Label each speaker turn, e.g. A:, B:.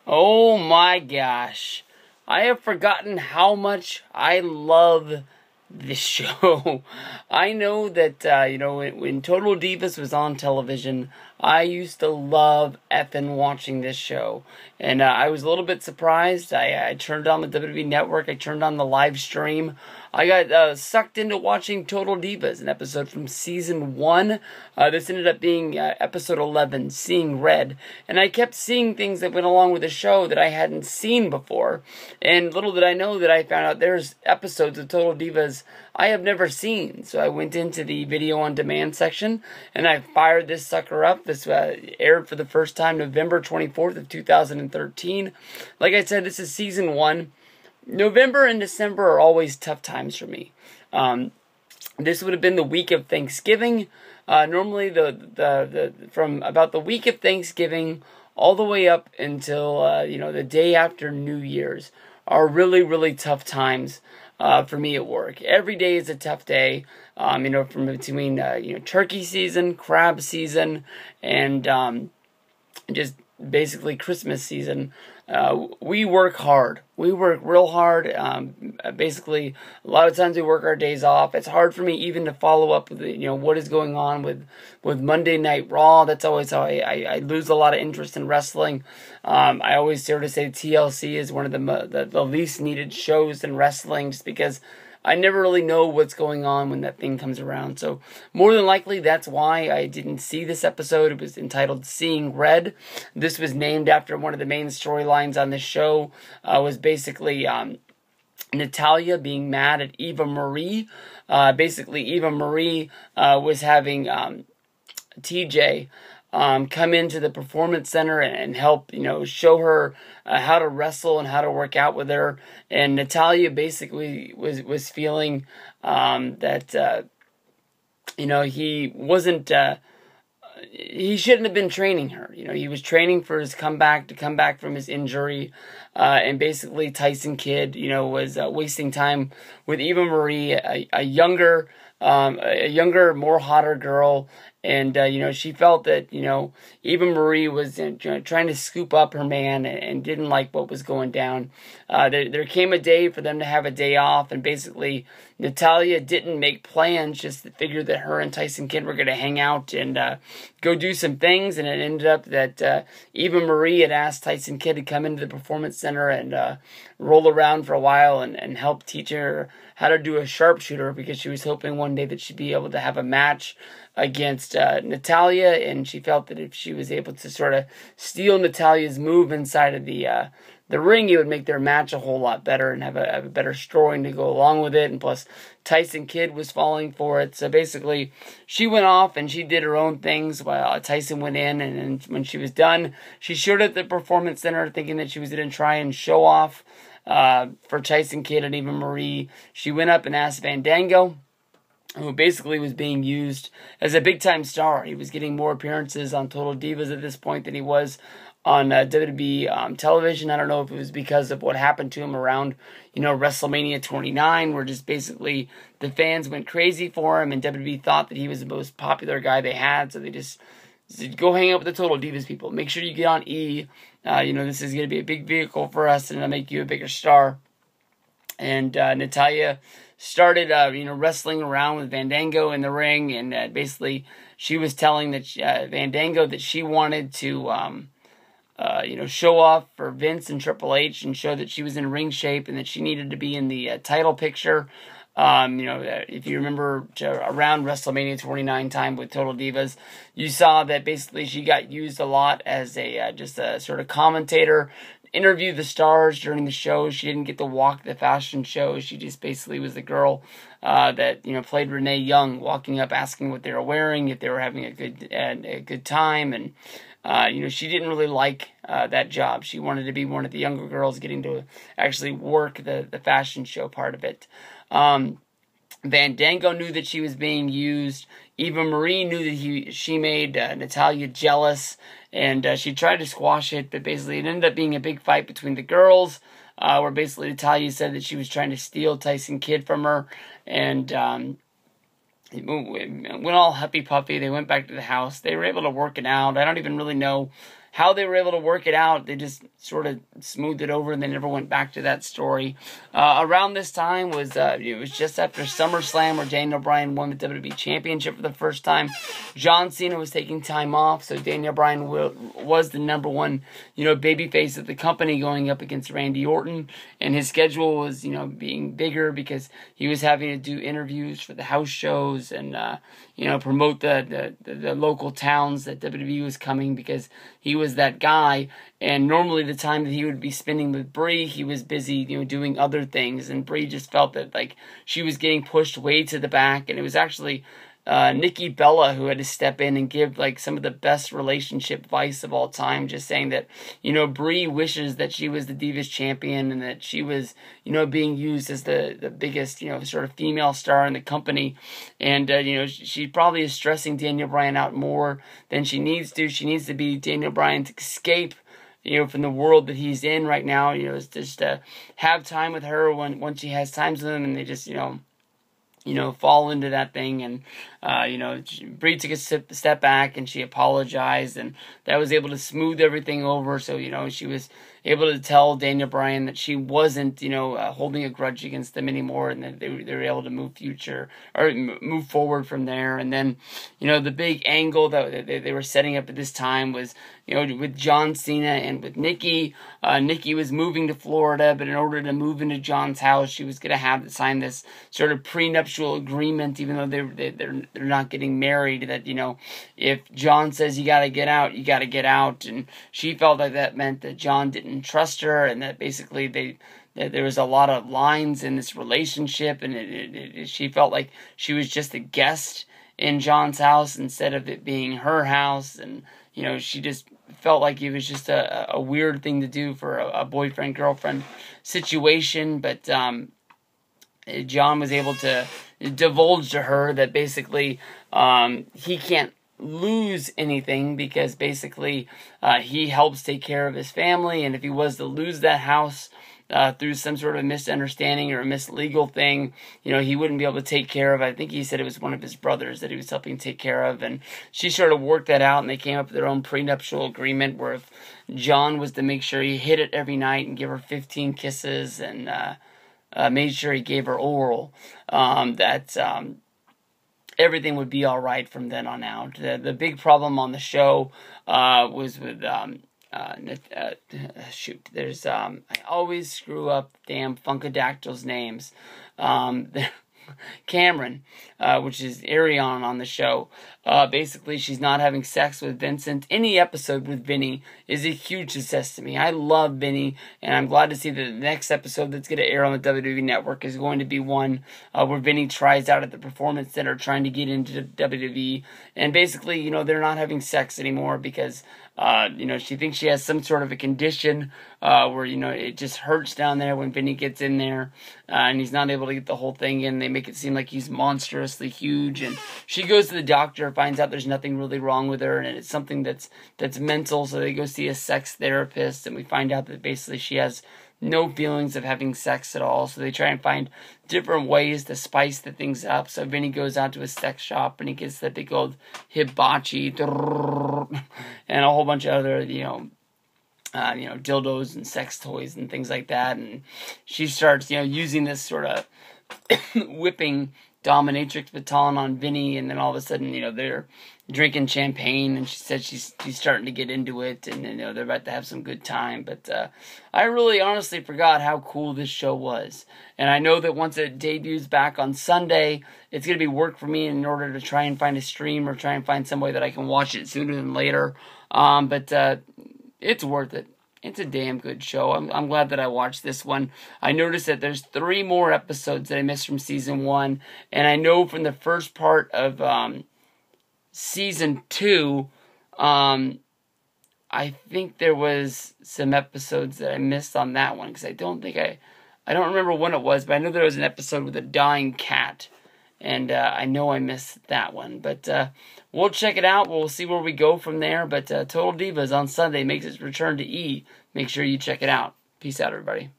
A: Oh my gosh. I have forgotten how much I love this show. I know that, when Total Divas was on television, I used to love effing watching this show. And I was a little bit surprised. I turned on the WWE Network. I turned on the live stream. I got sucked into watching Total Divas, an episode from Season 1. This ended up being Episode 11, Seeing Red. And I kept seeing things that went along with the show that I hadn't seen before. And little did I know that I found out there's episodes of Total Divas I have never seen. So I went into the video on demand section, and I fired this sucker up. This aired for the first time November 24th of 2013. Like I said, this is Season 1. November and December are always tough times for me. This would have been the week of Thanksgiving. Normally, from about the week of Thanksgiving all the way up until the day after New Year's are really, really tough times for me at work. Every day is a tough day. From between turkey season, crab season, and just basically Christmas season. We work hard. We work real hard. Basically, a lot of times we work our days off. It's hard for me even to follow up with what is going on with Monday Night Raw. That's always how I lose a lot of interest in wrestling. I always sort of say TLC is one of the least needed shows in wrestling, just because I never really know what's going on when that thing comes around. So more than likely, that's why I didn't see this episode. It was entitled Seeing Red. This was named after one of the main storylines on the show. Was basically Natalya being mad at Eva Marie. Basically, Eva Marie was having TJ come into the performance center and help, show her how to wrestle and how to work out with her. And Natalya basically was feeling that he wasn't. He shouldn't have been training her. He was training for his comeback, to come back from his injury. And basically Tyson Kidd, was wasting time with Eva Marie, a younger, more hotter girl. And, she felt that, Eva Marie was trying to scoop up her man and didn't like what was going down. There came a day for them to have a day off, and basically Natalya didn't make plans, just figured that her and Tyson Kidd were going to hang out and go do some things. And it ended up that Eva Marie had asked Tyson Kidd to come into the Performance Center and roll around for a while and help teach her how to do a sharpshooter, because she was hoping one day that she'd be able to have a match against Natalya, and she felt that if she was able to sort of steal Natalya's move inside of the ring, it would make their match a whole lot better and have a better story to go along with it. And plus, Tyson Kidd was falling for it. So basically, she went off and she did her own things while Tyson went in. And when she was done, she showed up at the Performance Center thinking that she was going to try and show off for Tyson Kidd and Eva Marie. She went up and asked Fandango, who basically was being used as a big-time star. He was getting more appearances on Total Divas at this point than he was on WWE television. I don't know if it was because of what happened to him around, WrestleMania 29, where just basically the fans went crazy for him, and WWE thought that he was the most popular guy they had, so they just said, go hang out with the Total Divas people. Make sure you get on E. This is going to be a big vehicle for us, and it'll make you a bigger star. And Natalya started, wrestling around with Fandango in the ring, and basically she was telling that Fandango that she wanted to, show off for Vince and Triple H and show that she was in ring shape and that she needed to be in the title picture. If you remember around WrestleMania 29 time with Total Divas, you saw that basically she got used a lot as just a sort of commentator, interview the stars during the show. She didn't get to walk the fashion show. She just basically was the girl that played Renee Young, walking up asking what they were wearing, if they were having a good time, and she didn't really like that job. She wanted to be one of the younger girls getting to actually work the fashion show part of it. Fandango knew that she was being used. Eva Marie knew that she made Natalya jealous, and she tried to squash it, but basically it ended up being a big fight between the girls, where basically Natalya said that she was trying to steal Tyson Kidd from her, and it went all huffy-puffy. They went back to the house. They were able to work it out. I don't even really know how they were able to work it out, they just sort of smoothed it over and they never went back to that story. Around this time was it was just after SummerSlam where Daniel Bryan won the WWE Championship for the first time. John Cena was taking time off, so Daniel Bryan was the number one, babyface of the company going up against Randy Orton, and his schedule was, being bigger because he was having to do interviews for the house shows and, promote the local towns that WWE was coming because he was that guy. And normally the time that he would be spending with Brie, he was busy, doing other things. And Brie just felt that, like, she was getting pushed way to the back. And it was actually Nikki Bella who had to step in and give, like, some of the best relationship advice of all time, just saying that, Brie wishes that she was the Divas champion and that she was, being used as the biggest, sort of female star in the company. And, she probably is stressing Daniel Bryan out more than she needs to. She needs to be Daniel Bryan's escape, from the world that he's in right now. Is just to have time with her when she has times with him, and they just, fall into that thing. And, Brie took a step back and she apologized, and that was able to smooth everything over. So, she was able to tell Daniel Bryan that she wasn't, holding a grudge against them anymore, and that they were able to move forward from there. And then, the big angle that they were setting up at this time was, with John Cena and with Nikki. Nikki was moving to Florida, but in order to move into John's house, she was going to have to sign this sort of prenuptial agreement, even though they're not getting married, that, if John says you got to get out, you got to get out. And she felt like that meant that John didn't trust her, and that basically that there was a lot of lines in this relationship, and she felt like she was just a guest in John's house instead of it being her house. And she just felt like it was just a weird thing to do for a boyfriend-girlfriend situation. But John was able to divulge to her that basically he can't lose anything because basically he helps take care of his family, and if he was to lose that house through some sort of misunderstanding or a mislegal thing, he wouldn't be able to take care of. I think he said it was one of his brothers that he was helping take care of, and she sort of worked that out, and they came up with their own prenuptial agreement where if John was to make sure he hit it every night and give her 15 kisses and made sure he gave her oral, that everything would be all right from then on out. The big problem on the show was with there's I always screw up damn Funkadactyl's names. Cameron, which is Arion on the show. Basically, she's not having sex with Vincent. Any episode with Vinny is a huge success to me. I love Vinny, and I'm glad to see that the next episode that's going to air on the WWE Network is going to be one where Vinny tries out at the Performance Center trying to get into WWE. And basically, they're not having sex anymore because she thinks she has some sort of a condition where, it just hurts down there when Vinny gets in there, and he's not able to get the whole thing in. They make it seem like he's monstrously huge, and she goes to the doctor, finds out there's nothing really wrong with her, and it's something that's mental, so they go see a sex therapist, and we find out that basically she has no feelings of having sex at all, so they try and find different ways to spice the things up. So Vinny goes out to a sex shop, and he gets that big old hibachi, and a whole bunch of other, dildos and sex toys and things like that, and she starts, using this sort of whipping dominatrix baton on Vinny, and then all of a sudden, they're drinking champagne, and she said she's starting to get into it, and they're about to have some good time. But I really honestly forgot how cool this show was, and I know that once it debuts back on Sunday, it's going to be work for me in order to try and find a stream or try and find some way that I can watch it sooner than later. But it's worth it. It's a damn good show. I'm glad that I watched this one. I noticed that there's 3 more episodes that I missed from Season 1. And I know from the first part of Season 2, I think there was some episodes that I missed on that one. Because I don't remember when it was, but I know there was an episode with a dying cat. And I know I missed that one. But we'll check it out. We'll see where we go from there. But Total Divas on Sunday makes its return to E. Make sure you check it out. Peace out, everybody.